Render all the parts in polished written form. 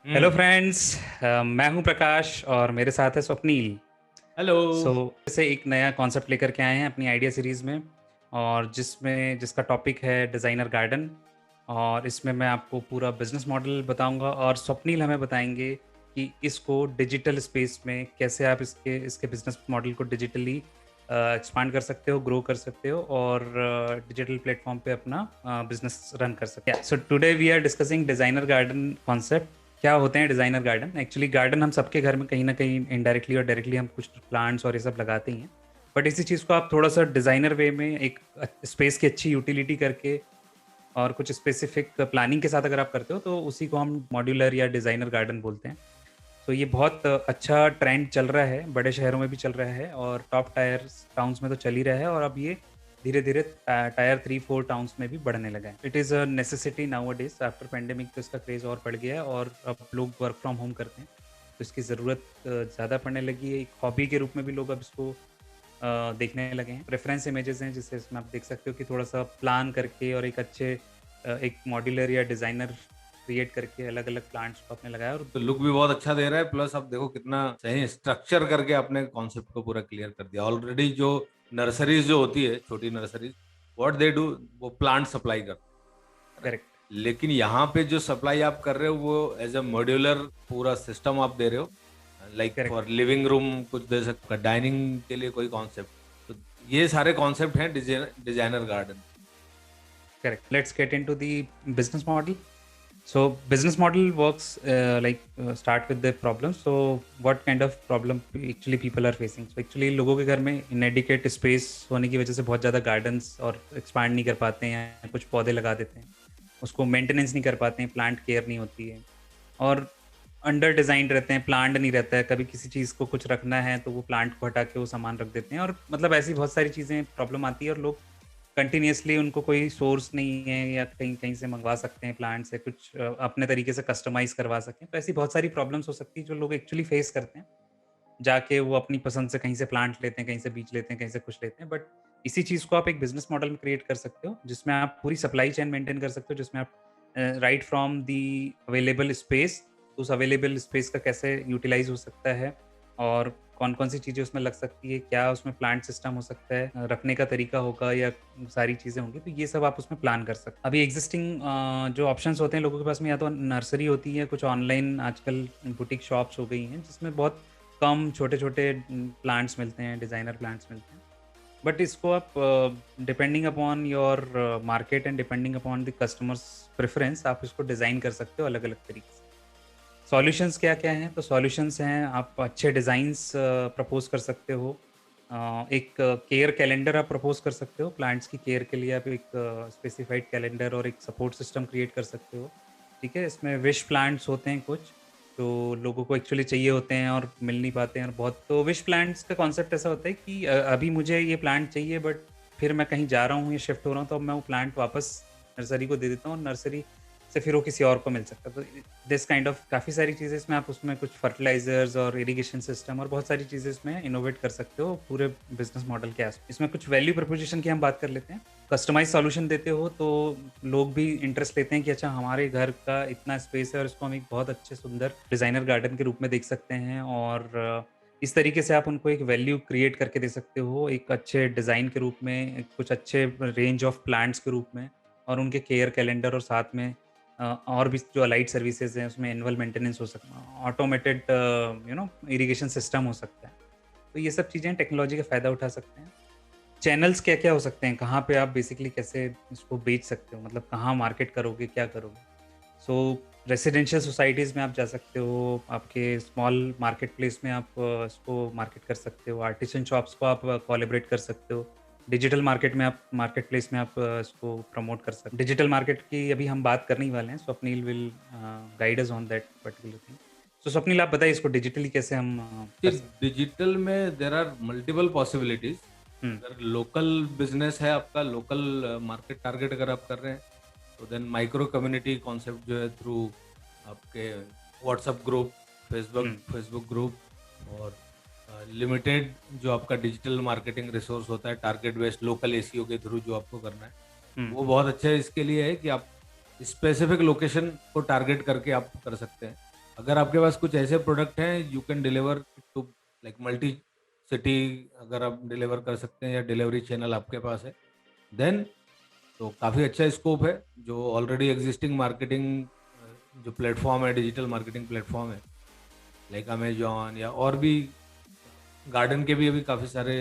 Hello हुँ, friends. मैं हूं प्रकाश और मेरे साथ है स्वप्नील। हेलो। सो जैसे एक नया कॉन्सेप्ट लेकर के आए हैं अपनी आइडिया सीरीज़ में, और जिसका टॉपिक है डिज़ाइनर गार्डन। और इसमें मैं आपको पूरा बिजनेस मॉडल बताऊंगा और स्वप्नील हमें बताएंगे कि इसको डिजिटल स्पेस में कैसे आप इसके इसके बिजनेस मॉडल को डिजिटली एक्सपांड कर सकते हो, ग्रो कर सकते हो और डिजिटल प्लेटफॉर्म पे अपना बिजनेस रन कर सकते हो। So today we are discussing designer garden concept. क्या होते हैं डिज़ाइनर गार्डन? एक्चुअली गार्डन हम सबके घर में कहीं न कहीं इनडायरेक्टली और डायरेक्टली हम कुछ प्लांट्स और ये सब लगाते ही हैं। बट इसी चीज़ को आप थोड़ा-सा डिज़ाइनर वे में एक स्पेस की अच्छी यूटिलिटी करके और कुछ स्पेसिफिक प्लानिंग के साथ अगर आप करते हो, तो उसी को हम मॉड्यूलर या डिज़ाइनर गार्डन बोलते हैं। तो ये बहुत अच्छा ट्रेंड चल रहा है, बड़े शहरों में भी चल रहा है और टॉप टायर्स टाउन्स में तो चल ही रहा है, और अब ये धीरे-धीरे टायर 3-4 टाउन्स में भी बढ़ने लगा है। It is a necessity nowadays. After pandemic तो इसका क्रेज़ और बढ़ गया है और अब लोग वर्क फ्रॉम होम करते हैं, तो इसकी ज़रूरत ज़्यादा पड़ने लगी है। एक हॉबी के रूप में भी लोग अब इसको देखने लगे हैं। रेफरेंस इमेजेस हैं जिससे इसमें आप देख सकते हो कि थोड़ा-सा प्लान करके और एक अच्छे एक मॉड्यूलर या डिज़ाइनर क्रिएट करके अलग-अलग प्लांट्स को आपने लगाया और तो लुक भी बहुत अच्छा दे रहा है, प्लस अब देखो कितना सही स्ट्रक्चर करके आपने कॉन्सेप्ट को पूरा क्लियर कर दिया। ऑलरेडी जो नर्सरीज़ जो होती है, छोटी नर्सरीज़, व्हाट दे डू, वो प्लांट सप्लाई करते हैं, करेक्ट? करेक्ट। लेकिन यहाँ पे जो सप्लाई आप कर रहे हो, वो एज़ अ मॉड्यूलर पूरा सिस्टम आप दे रहे हो। Like correct, for living room कुछ दे सकते हो, डाइनिंग के लिए कोई कॉन्सेप्ट। तो ये सारे कॉन्सेप्ट हैं designer garden. correct. Let's get into the business model. So business model works start with the problem. So what kind of problem actually people are facing? So actually लोगों के घर में inadequate space होने की वजह से बहुत ज़्यादा gardens और expand नहीं कर पाते हैं, कुछ पौधे लगा देते हैं, उसको मेंटेनेंस नहीं कर पाते हैं, प्लांट केयर नहीं होती है और अंडर डिजाइन रहते हैं, प्लांट नहीं रहता है। कभी किसी चीज़ को कुछ रखना है तो वो प्लांट को हटा के वो सामान रख देते हैं, और मतलब ऐसी बहुत सारी चीज़ें प्रॉब्लम आती है और लोग कंटिन्यूअसली उनको कोई सोर्स नहीं है या कहीं कहीं से मंगवा सकते हैं प्लांट से कुछ अपने तरीके से कस्टमाइज़ करवा सकें। तो ऐसी बहुत सारी प्रॉब्लम्स हो सकती है जो लोग एक्चुअली फेस करते हैं। जाके वो अपनी पसंद से कहीं से प्लांट लेते हैं, कहीं से बीज लेते हैं, कहीं से कुछ लेते हैं। बट इसी चीज़ को आप एक बिज़नेस मॉडल में क्रिएट कर सकते हो, जिसमें आप पूरी सप्लाई चेन मेंटेन कर सकते हो, जिसमें आप right from the available space, उस अवेलेबल स्पेस का कैसे यूटिलाइज़ हो सकता है और कौन-कौन सी चीज़ें उसमें लग सकती है, क्या उसमें प्लांट सिस्टम हो सकता है, रखने का तरीका होगा या सारी चीज़ें होंगी, तो ये सब आप उसमें प्लान कर सकते हैं। अभी एक्जिस्टिंग जो ऑप्शंस होते हैं लोगों के पास में, या तो नर्सरी होती है, कुछ ऑनलाइन आजकल बुटीक शॉप्स हो गई हैं, जिसमें बहुत कम छोटे-छोटे प्लांट्स मिलते हैं, डिज़ाइनर प्लांट्स मिलते हैं। बट इसको आप depending upon your market and depending upon the customers preference, आप इसको डिज़ाइन कर सकते हो अलग-अलग तरीके से। सॉल्यूशंस क्या-क्या हैं? तो सॉल्यूशंस हैं, आप अच्छे डिज़ाइन्स प्रपोज़ कर सकते हो। एक केयर कैलेंडर आप प्रपोज़ कर सकते हो। प्लांट्स की केयर के लिए आप एक स्पेसिफाइड कैलेंडर और एक सपोर्ट सिस्टम क्रिएट कर सकते हो। ठीक है? इसमें विश प्लांट्स होते हैं कुछ, जो लोगों को एक्चुअली चाहिए होते हैं और मिल नहीं पाते हैं, और बहुत तो विश प्लांट्स का कॉन्सेप्ट ऐसा होता है कि अभी मुझे ये प्लांट चाहिए, बट फिर मैं कहीं जा रहा हूँ या शिफ्ट हो रहा हूँ, तो अब मैं वो प्लांट वापस नर्सरी को दे देता हूँ और नर्सरी से फिर वो किसी और को मिल सकता है। तो दिस काइंड ऑफ काफ़ी सारी चीज़ें इसमें, आप उसमें कुछ फर्टिलाइज़र्स और इरिगेशन सिस्टम और बहुत सारी चीज़ें इसमें इनोवेट कर सकते हो पूरे बिज़नेस मॉडल के आस इसमें कुछ वैल्यू प्रोपोज़िशन की हम बात कर लेते हैं। कस्टमाइज़ सॉल्यूशन देते हो तो लोग भी इंटरेस्ट लेते हैं कि अच्छा, हमारे घर का इतना स्पेस है और इसको हम एक बहुत अच्छे सुंदर डिज़ाइनर गार्डन के रूप में देख सकते हैं, और इस तरीके से आप उनको एक वैल्यू क्रिएट करके दे सकते हो, एक अच्छे डिज़ाइन के रूप में, एक कुछ अच्छे रेंज ऑफ प्लांट्स के रूप में, और उनके केयर कैलेंडर, और साथ में और भी जो अलाइड सर्विसेज़ हैं उसमें एनुअल मेंटेनेंस हो सकता है, ऑटोमेटेड इरिगेशन सिस्टम हो सकता है। तो ये सब चीज़ें टेक्नोलॉजी का फ़ायदा उठा सकते हैं। चैनल्स क्या-क्या हो सकते हैं? कहाँ पे आप बेसिकली कैसे इसको बेच सकते हो? मतलब कहाँ मार्केट करोगे, क्या करोगे? सो रेसिडेंशियल सोसाइटीज़ में आप जा सकते हो, आपके स्मॉल मार्केट प्लेस में आप इसको मार्केट कर सकते हो, आर्टिसन शॉप्स को आप कोलैबोरेट कर सकते हो। डिजिटल मार्केट में आप मार्केट प्लेस में आप इसको प्रमोट कर सकते हो। डिजिटल मार्केट की अभी हम बात करने ही वाले हैं, Swapnil will guide us on that particular thing. So Swapnil, आप बताइए इसको डिजिटली कैसे हम कर सकते डिजिटल में देयर आर मल्टीपल पॉसिबिलिटीज। हैं? हुँ, अगर लोकल बिजनेस है आपका, लोकल मार्केट टारगेट अगर आप कर रहे हैं, तो देन माइक्रो कम्युनिटी कॉन्सेप्ट जो है थ्रू आपके व्हाट्सएप ग्रुप, फेसबुक हुँ, फेसबुक ग्रुप, और लिमिटेड जो आपका डिजिटल मार्केटिंग रिसोर्स होता है, टारगेट बेस्ड लोकल एसीओ के थ्रू जो आपको करना है, हुँ, वो बहुत अच्छा है। इसके लिए है कि आप स्पेसिफिक लोकेशन को टारगेट करके आप कर सकते हैं। अगर आपके पास कुछ ऐसे प्रोडक्ट हैं you can deliver to like multi city, अगर आप डिलीवर कर सकते हैं या डिलीवरी चैनल आपके पास है, देन तो काफ़ी अच्छा स्कोप है। जो ऑलरेडी एग्जिस्टिंग मार्केटिंग जो प्लेटफॉर्म है, डिजिटल मार्केटिंग प्लेटफॉर्म है, लाइक अमेजॉन या और भी, गार्डन के भी अभी काफ़ी सारे,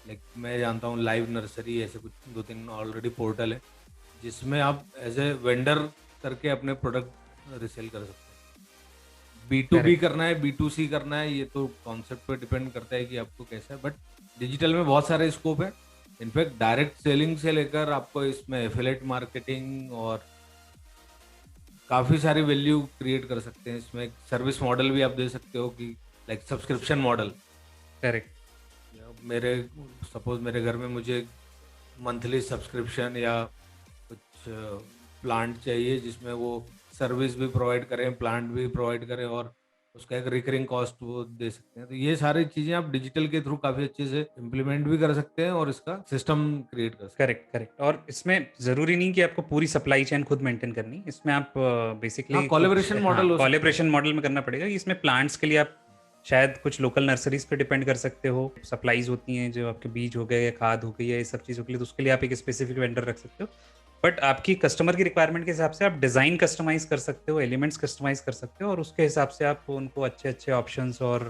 लाइक मैं जानता हूँ लाइव नर्सरी, ऐसे कुछ 2-3 ऑलरेडी पोर्टल है जिसमें आप एज ए वेंडर करके अपने प्रोडक्ट रिसेल कर सकते हैं। B2B करेक्ट, करना है, B2C करना है, ये तो कॉन्सेप्ट पे डिपेंड करता है कि आपको कैसा है, बट डिजिटल में बहुत सारे स्कोप है। इनफैक्ट डायरेक्ट सेलिंग से लेकर आपको इसमें एफिलेट मार्केटिंग और काफ़ी सारी वैल्यू क्रिएट कर सकते हैं। इसमें एक सर्विस मॉडल भी आप दे सकते हो कि लाइक सब्सक्रिप्शन मॉडल। करेक्ट, मेरे सपोज मेरे घर में मुझे मंथली सब्सक्रिप्शन या कुछ प्लांट चाहिए जिसमें वो सर्विस भी प्रोवाइड करें, प्लांट भी प्रोवाइड करें और उसका एक रिकरिंग कॉस्ट वो दे सकते हैं। तो ये सारी चीज़ें आप डिजिटल के थ्रू काफ़ी अच्छे से इम्प्लीमेंट भी कर सकते हैं और इसका सिस्टम क्रिएट कर सकते करेक्ट, करेक्ट। और इसमें ज़रूरी नहीं कि आपको पूरी सप्लाई चेन खुद मेंटेन करनी। इसमें आप हैं। हाँ, बेसिकली कुछ कोलेबोरेशन हाँ, मॉडल हो सकता है। कोलैबोरेशन मॉडल में करना पड़ेगा। इसमें प्लांट्स के लिए आप शायद कुछ लोकल नर्सरीज़ पे डिपेंड कर सकते हो। सप्लाइज़ होती हैं जो आपके बीज हो गए या खाद हो गई या ये सब चीज़ों के लिए, तो उसके लिए आप एक स्पेसिफिक वेंडर रख सकते हो। बट आपकी कस्टमर की रिक्वायरमेंट के हिसाब से आप डिज़ाइन कस्टमाइज़ कर सकते हो, एलिमेंट्स कस्टमाइज़ कर सकते हो और उसके हिसाब से आप उनको अच्छे-अच्छे ऑप्शंस और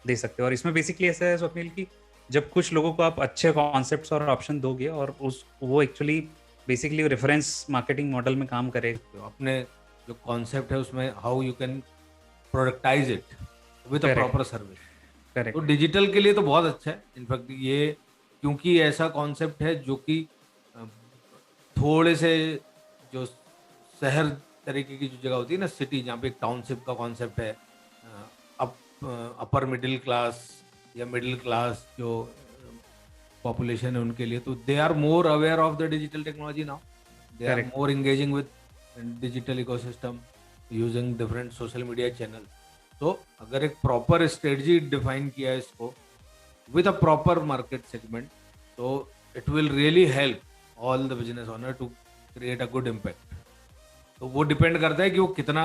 दे सकते हो। और इसमें बेसिकली ऐसा है स्वप्निल कि जब कुछ लोगों को आप अच्छे कॉन्सेप्ट्स और ऑप्शन दोगे और उस वो actually basically reference marketing model में काम करेगा। तो अपने जो कॉन्सेप्ट है उसमें how you can प्रोडक्टाइज it with a correct, proper service. तो करेक्ट, डिजिटल के लिए तो बहुत अच्छा है। इनफैक्ट ये क्योंकि ऐसा कॉन्सेप्ट है जो कि अ, थोड़े से जो शहर तरीके की जो जगह होती है ना, सिटी जहाँ पे एक टाउनशिप का कॉन्सेप्ट है, अप अपर मिडिल क्लास या मिडिल क्लास जो पॉपुलेशन है उनके लिए, तो they are more aware of the digital technology now, they are correct, more engaging with digital ecosystem using different social media channel. तो अगर एक प्रॉपर स्ट्रेटजी डिफाइन किया है इसको with a proper market segment, so it will really help all the business owner to create a good impact। तो वो depend करता है कि वो कितना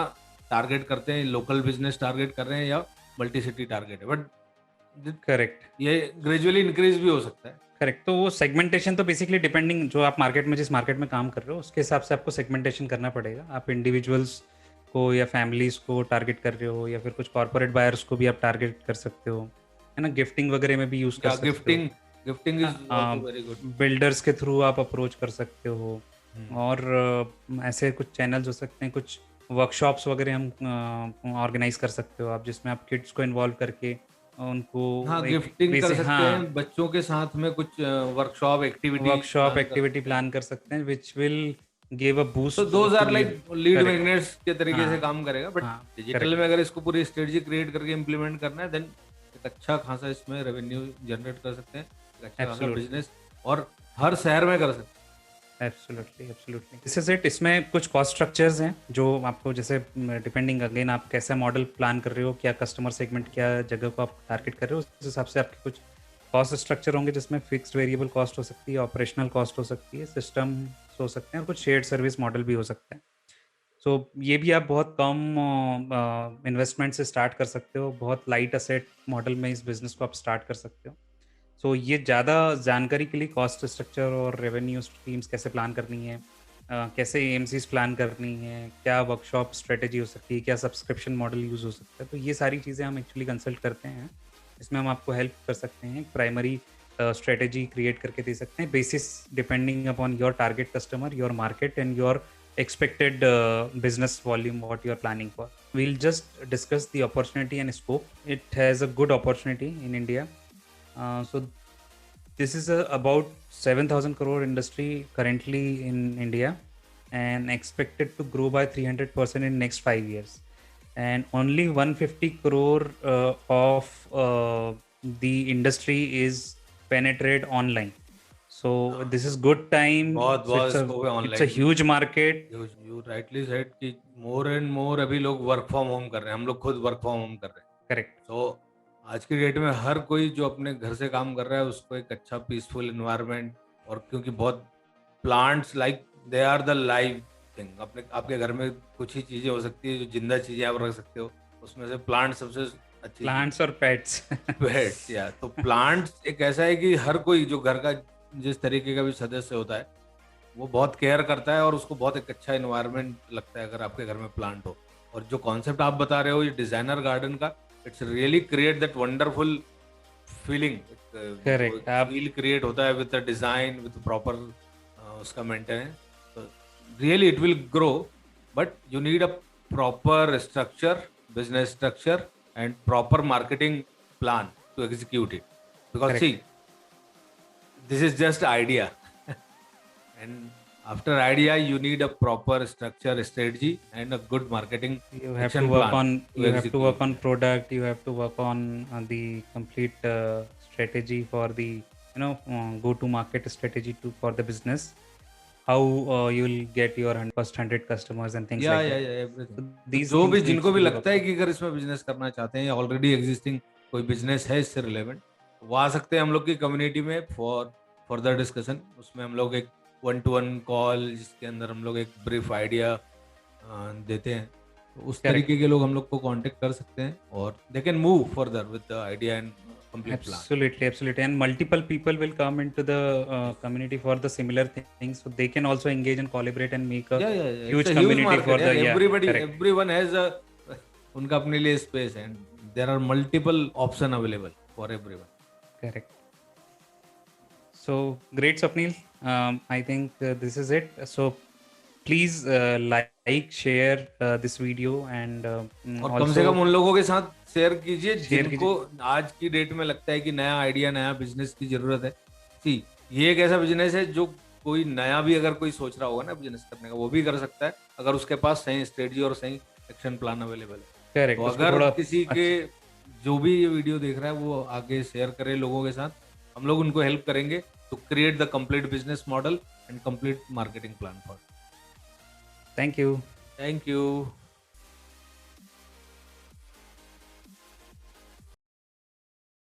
टारगेट करते हैं, लोकल बिजनेस टारगेट कर रहे हैं या मल्टी सिटी टारगेट है, बट करेक्ट, ये ग्रेजुअली इंक्रीज भी हो सकता है। करेक्ट। तो वो सेगमेंटेशन तो बेसिकली डिपेंडिंग जो आप मार्केट में जिस मार्केट में काम कर रहे हो उसके हिसाब से आपको सेगमेंटेशन करना पड़ेगा। आप इंडिविजुअल्स को या फैमिलीज को टारगेट कर रहे हो या फिर कुछ कॉर्पोरेट बायर्स को भी आप टारगेट कर सकते हो, है ना? गिफ्टिंग वगैरह में भी यूज़ कर या सकते हो। Gifting, gifting is also very good. Builders के थ्रू आप अप्रोच कर सकते हो और ऐसे कुछ चैनल्स हो सकते हैं, कुछ वर्कशॉप्स वगैरह हम ऑर्गेनाइज कर सकते हो आप, जिसमें आप किड्स को इन्वॉल्व करके उनको हाँ, एक गिफ्टिंग कर बेसिक सकते हाँ हैं, बच्चों के साथ में कुछ वर्कशॉप एक्टिविटी वर्कशॉप प्लान कर एक्टिविटी सकते हैं। प्लान कर सकते हैं which will give a to boost those are to your. Like lead correct, magnets के तरीके से हाँ, काम करेगा, बट हाँ, डिजिटल करेक्ट, में अगर इसको पूरी स्ट्रेटजी क्रिएट करके इम्प्लीमेंट करना है, देन एक अच्छा खासा इसमें रेवेन्यू जनरेट कर सकते हैं, एक अच्छा खासा एब्सोल्युटली, बिजनेस और हर शहर में कर सकते हैं। Absolutely, absolutely. This is it. इसमें कुछ कॉस्ट स्ट्रक्चर्स हैं जो आपको जैसे डिपेंडिंग अगेन आप कैसा मॉडल प्लान कर रहे हो, क्या कस्टमर सेगमेंट, क्या जगह को आप टारगेट कर रहे हो, उस हिसाब से आपके कुछ कॉस्ट स्ट्रक्चर होंगे जिसमें फिक्स्ड वेरिएबल कॉस्ट हो सकती है, ऑपरेशनल कॉस्ट हो सकती है, सिस्टम हो सकते हैं और कुछ शेयर्ड सर्विस मॉडल भी हो सकते हैं। सो ये भी आप बहुत कम इन्वेस्टमेंट से स्टार्ट कर सकते हो, बहुत लाइट असेट मॉडल में इस बिजनेस को आप स्टार्ट कर सकते हो। सो ये ज़्यादा जानकारी के लिए कॉस्ट स्ट्रक्चर और रेवेन्यू स्ट्रीम्स कैसे प्लान करनी है, कैसे एएमसीज प्लान करनी है, क्या वर्कशॉप स्ट्रेटेजी हो सकती है, क्या सब्सक्रिप्शन मॉडल यूज़ हो सकता है, तो ये सारी चीज़ें हम एक्चुअली कंसल्ट करते हैं। इसमें हम आपको हेल्प कर सकते हैं, प्राइमरी स्ट्रेटेजी क्रिएट करके दे सकते हैं basis depending upon your target customer, your market and your expected business volume what you are planning for. We'll just discuss the opportunity and scope. It has a good opportunity in India. So this is about 7,000 crore industry currently in India and expected to grow by 300% in next 5 years. And only 150 crore of the industry is penetrate online. So this is good time. बहुत So बहुत scope है it's a online भी। huge market. You rightly said कि more and more अभी लोग work from home कर रहे हैं, हम लोग खुद वर्क फ्रॉम होम कर रहे हैं। Correct. सो आज की डेट में हर कोई जो अपने घर से काम कर रहा है उसको एक अच्छा पीसफुल इन्वायरमेंट, और क्योंकि बहुत plants like they are the life thing. अपने आपके घर में कुछ ही चीजें हो सकती है जो जिंदा चीजें आप रख सकते हो, उसमें से प्लांट सबसे अच्छी चीज। प्लांट्स और पेट्स। पेट्स, या तो प्लांट्स एक ऐसा है कि हर कोई जो घर का जिस तरीके का भी सदस्य होता है वो बहुत केयर करता है और उसको बहुत एक अच्छा इन्वायरमेंट लगता है अगर आपके घर में प्लांट हो। और जो कॉन्सेप्ट आप बता रहे हो ये डिजाइनर गार्डन का, it's really create that wonderful feeling. जो करेक्ट। आप फील क्रिएट होता है with the design, with proper उसका मेंटेनेंस, तो really it will grow. But you need a proper structure, business structure and proper marketing plan to execute it, because see correct. this is just idea. And after idea you need a proper structure, strategy and a good marketing You have to action work plan on, to you have to work execute on it. product, you have to work on the complete strategy for the, go to market strategy to for the business, how you'll get your first 100 customers and things या like या that. या everything. So तो these जो भी things needs जिनको to भी be लगता worked है on. कि अगर इसमें बिजनेस करना चाहते हैं या ऑलरेडी एग्जिस्टिंग कोई बिजनेस है इससे रिलेवेंट, वो आ सकते हैं हम लोग की कम्युनिटी में फॉर फर्दर डिस्कशन। उसमें हम लोग एक 1-to-1 कॉल जिसके अंदर हम लोग एक ब्रीफ आइडिया देते हैं, तो उस Correct. तरीके के लोग हम लोग को कांटेक्ट कर सकते हैं और they can move further with the idea and complete plan. Absolutely, absolutely. And multiple people will come into the community for the similar things, so they can also engage and collaborate and make a या it's a huge huge community for market यार, the, yeah, everybody correct, everyone has a उनका अपने लिए space and there are multiple option available for everyone. correct. So great, Swapnil. I think this is it. So please like, share this video, and और कम से कम also उन लोगों के साथ share कीजिए share जिनको कीजिए. आज की डेट में लगता है कि नया आइडिया, नया बिजनेस की जरूरत है। सी, ये एक ऐसा बिजनेस है जो कोई नया भी अगर कोई सोच रहा होगा ना बिजनेस करने का, वो भी कर सकता है अगर उसके पास सही स्ट्रेटजी और सही एक्शन प्लान अवेलेबल है। तो Correct. उसको अगर थोड़ा किसी के अच्छा. जो भी ये वीडियो देख रहा है वो आगे शेयर करे लोगों के साथ, हम लोग उनको हेल्प करेंगे to create the complete business model and complete marketing plan for. Thank you. Thank you.